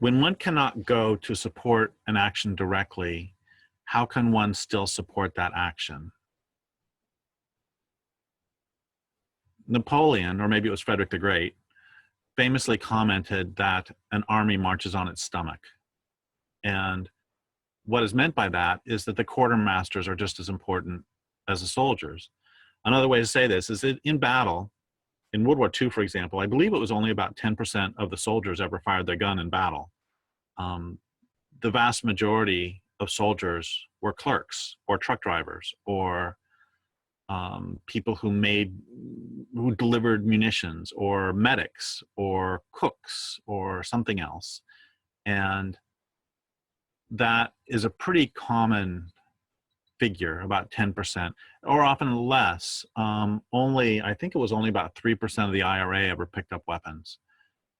when one cannot go to support an action directly, how can one still support that action? Napoleon, or maybe it was Frederick the Great, famously commented that an army marches on its stomach. And what is meant by that is that the quartermasters are just as important as the soldiers. Another way to say this is that in battle, in World War II, for example, I believe it was only about 10% of the soldiers ever fired their gun in battle. The vast majority of soldiers were clerks or truck drivers or people who delivered munitions, or medics or cooks or something else. And that is a pretty common figure, about 10%, or often less. I think it was only about 3% of the IRA ever picked up weapons.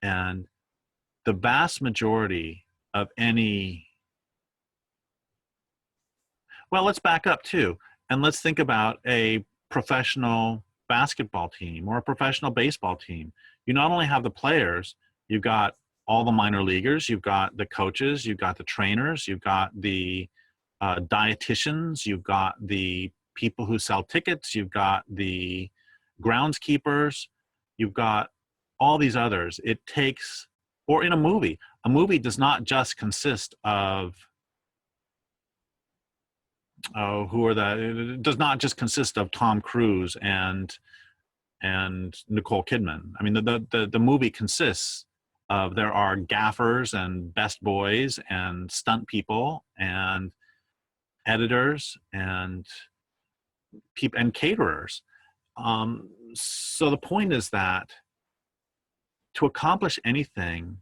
And the vast majority of well, let's back up too. And let's think about a professional basketball team or a professional baseball team. You not only have the players, you've got all the minor leaguers, you've got the coaches, you've got the trainers, you've got the dietitians, you've got the people who sell tickets, you've got the groundskeepers, you've got all these others. It takes, or in a movie does not just consist of it does not just consist of Tom Cruise and Nicole Kidman. I mean, the movie consists of, there are gaffers and best boys and stunt people and editors and people and caterers. So the point is that to accomplish anything,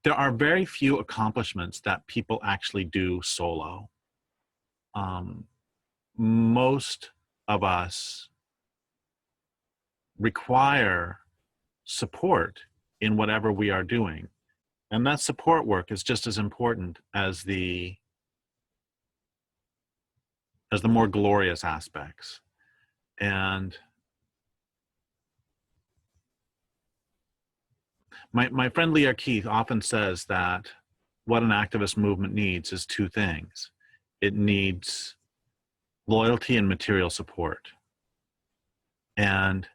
there are very few accomplishments that people actually do solo. Most of us require support in whatever we are doing. And that support work is just as important as the more glorious aspects. And my friend Leah Keith often says that what an activist movement needs is two things. It needs loyalty and material support. And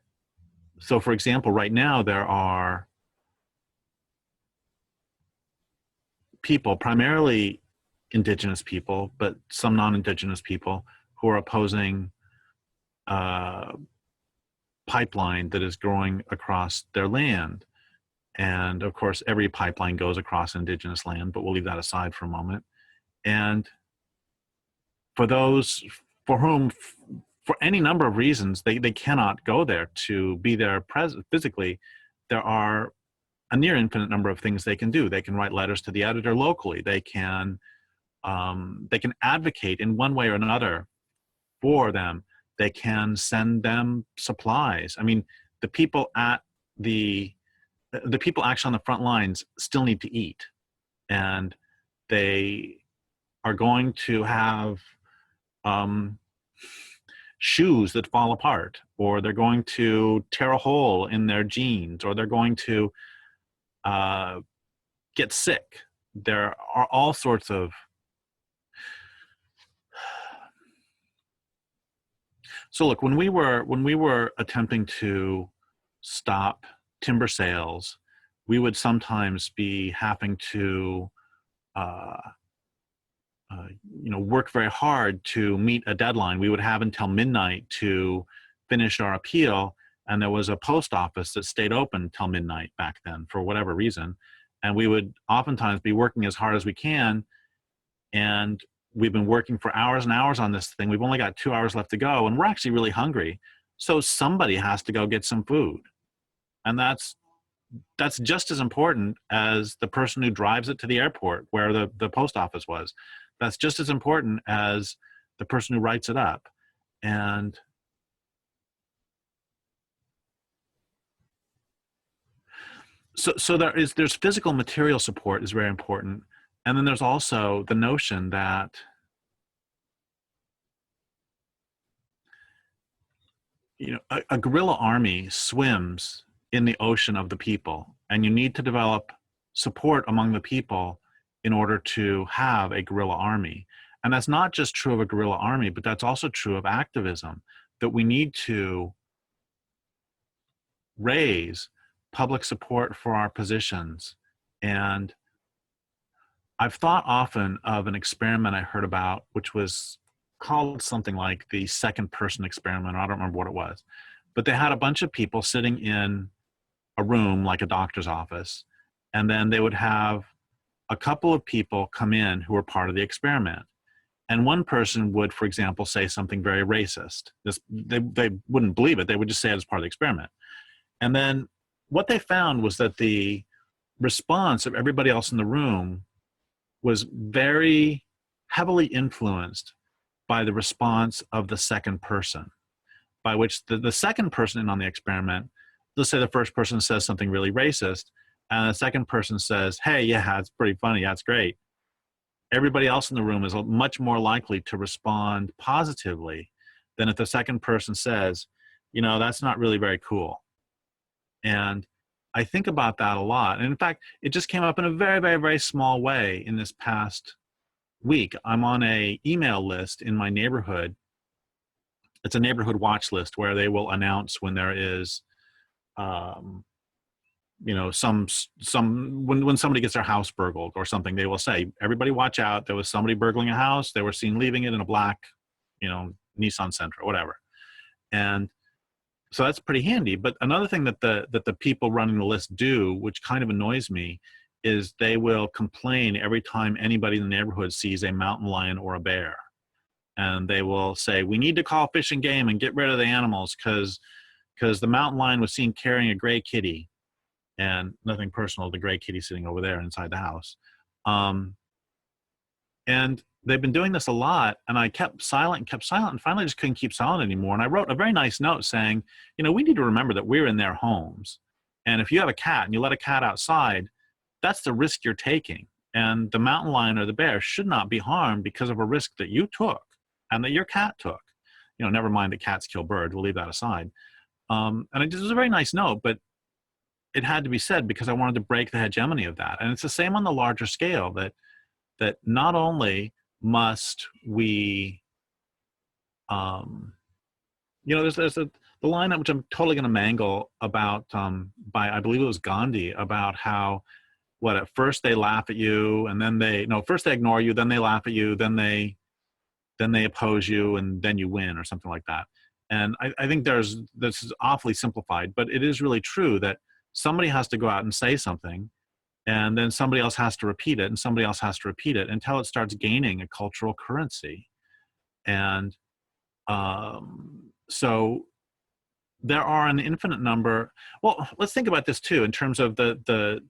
so, for example, right now there are people, primarily Indigenous people, but some non-Indigenous people, who are opposing a pipeline that is growing across their land. And of course, every pipeline goes across Indigenous land, but we'll leave that aside for a moment. And for those for whom, for any number of reasons, they cannot go there to be there physically, there are a near infinite number of things they can do. They can write letters to the editor locally. They can advocate in one way or another for them. They can send them supplies. I mean, the people actually on the front lines still need to eat, and they are going to have shoes that fall apart, or they're going to tear a hole in their jeans, or they're going to get sick. There are all sorts of So look, when we were attempting to stop timber sales, we would sometimes be having to work very hard to meet a deadline. We would have until midnight to finish our appeal, and there was a post office that stayed open till midnight back then for whatever reason. And we would oftentimes be working as hard as we can, and we've been working for hours and hours on this thing. We've only got 2 hours left to go, and we're actually really hungry. So somebody has to go get some food. And that's just as important as the person who drives it to the airport where the post office was. That's just as important as the person who writes it up. And so there's physical material support is very important. And then there's also the notion that a guerrilla army swims in the ocean of the people, and you need to develop support among the people in order to have a guerrilla army. And that's not just true of a guerrilla army, but that's also true of activism, that we need to raise public support for our positions. And I've thought often of an experiment I heard about, which was called something like the second person experiment. I don't remember what it was, but they had a bunch of people sitting in a room like a doctor's office, and then they would have a couple of people come in who were part of the experiment. And one person would, for example, say something very racist. They wouldn't believe it. They would just say it as part of the experiment. And then what they found was that the response of everybody else in the room was very heavily influenced by the response of the second person, by which the second person in on the experiment, let's say the first person says something really racist, and the second person says, hey, yeah, it's pretty funny, yeah, it's great. Everybody else in the room is much more likely to respond positively than if the second person says, you know, that's not really very cool. And I think about that a lot. And in fact, it just came up in a very, very, very small way in this past week. I'm on a email list in my neighborhood. It's a neighborhood watch list where they will announce when there is, you know, when somebody gets their house burgled or something, they will say, everybody watch out. There was somebody burgling a house. They were seen leaving it in a black, you know, Nissan Sentra, whatever. And so that's pretty handy. But another thing that the people running the list do, which kind of annoys me, is they will complain every time anybody in the neighborhood sees a mountain lion or a bear. And they will say, we need to call Fish and Game and get rid of the animals because the mountain lion was seen carrying a gray kitty. And nothing personal, the gray kitty sitting over there inside the house. And they've been doing this a lot, and I kept silent, and finally just couldn't keep silent anymore. And I wrote a very nice note saying, you know, we need to remember that we're in their homes. And if you have a cat and you let a cat outside, that's the risk you're taking. And the mountain lion or the bear should not be harmed because of a risk that you took and that your cat took. You know, never mind that cats kill birds, we'll leave that aside. And it was a very nice note, but it had to be said because I wanted to break the hegemony of that. And it's the same on the larger scale, that not only must we, you know, there's the line which I'm totally going to mangle about, by, I believe it was Gandhi, about how, at first they laugh at you and then first they ignore you, then they laugh at you, then they oppose you, and then you win, or something like that. And I think this is awfully simplified, but it is really true that somebody has to go out and say something, and then somebody else has to repeat it, and somebody else has to repeat it until it starts gaining a cultural currency. And so there are an infinite number. Well, let's think about this too, in terms of the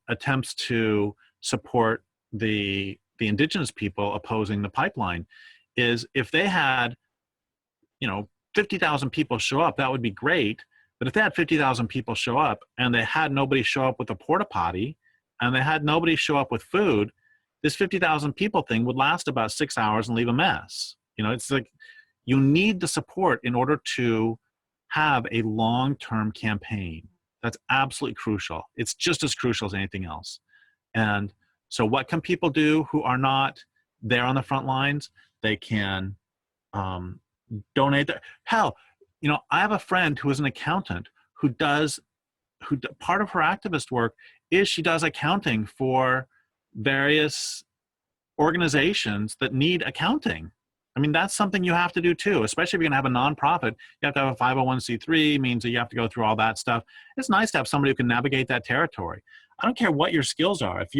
attempts to support the indigenous people opposing the pipeline. Is if they had, you know, 50,000 people show up, that would be great. But if they had 50,000 people show up and they had nobody show up with a porta potty and they had nobody show up with food, this 50,000 people thing would last about 6 hours and leave a mess. You know, it's like you need the support in order to have a long-term campaign. That's absolutely crucial. It's just as crucial as anything else. And so what can people do who are not there on the front lines? They can donate. Hell, you know, I have a friend who is an accountant who part of her activist work is she does accounting for various organizations that need accounting. I mean, that's something you have to do too, especially if you're gonna have a nonprofit. You have to have a 501c3, means that you have to go through all that stuff. It's nice to have somebody who can navigate that territory. I don't care what your skills are. If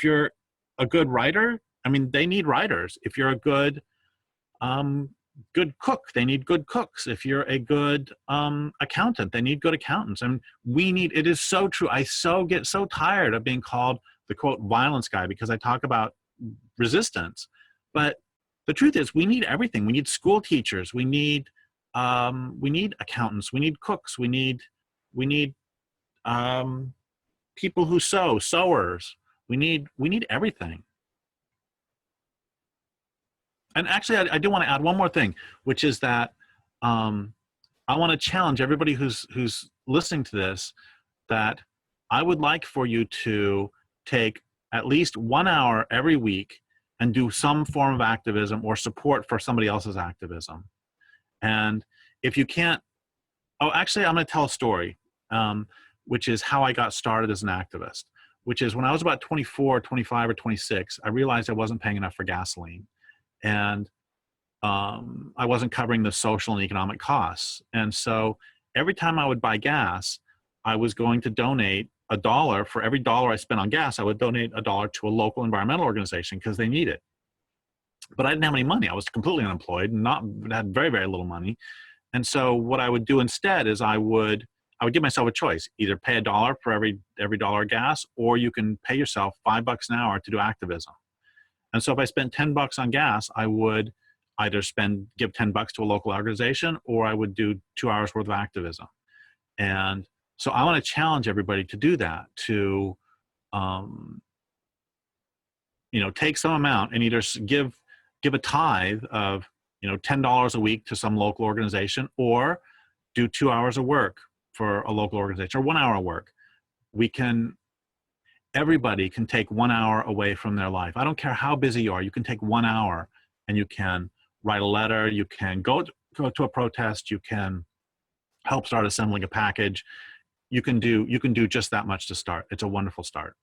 you're a good writer, I mean, they need writers. If you're a good cook, they need good cooks. If you're a good accountant, they need good accountants. And it is so true. I get so tired of being called the quote violence guy because I talk about resistance. But the truth is, we need everything. We need school teachers. We need accountants. We need cooks. We need people who sewers. We need everything. And actually, I do want to add one more thing, which is that I want to challenge everybody who's listening to this, that I would like for you to take at least 1 hour every week and do some form of activism or support for somebody else's activism. And if you can't, oh, actually, I'm going to tell a story, which is how I got started as an activist, which is when I was about 24, 25, or 26, I realized I wasn't paying enough for gasoline. And I wasn't covering the social and economic costs. And so every time I would buy gas, I was going to donate $1. For every dollar I spent on gas, I would donate $1 to a local environmental organization because they need it. But I didn't have any money. I was completely unemployed and had very, very little money. And so what I would do instead is I would give myself a choice: either pay $1 for every dollar of gas, or you can pay yourself $5 an hour to do activism. And so if I spent $10 on gas, I would either give $10 to a local organization, or I would do 2 hours worth of activism. And so I want to challenge everybody to do that, to take some amount and either give a tithe of $10 a week to some local organization, or do 2 hours of work for a local organization, or 1 hour of work. Everybody can take 1 hour away from their life. I don't care how busy you are. You can take 1 hour and you can write a letter. You can go to a protest. You can help start assembling a package. You can do just that much to start. It's a wonderful start.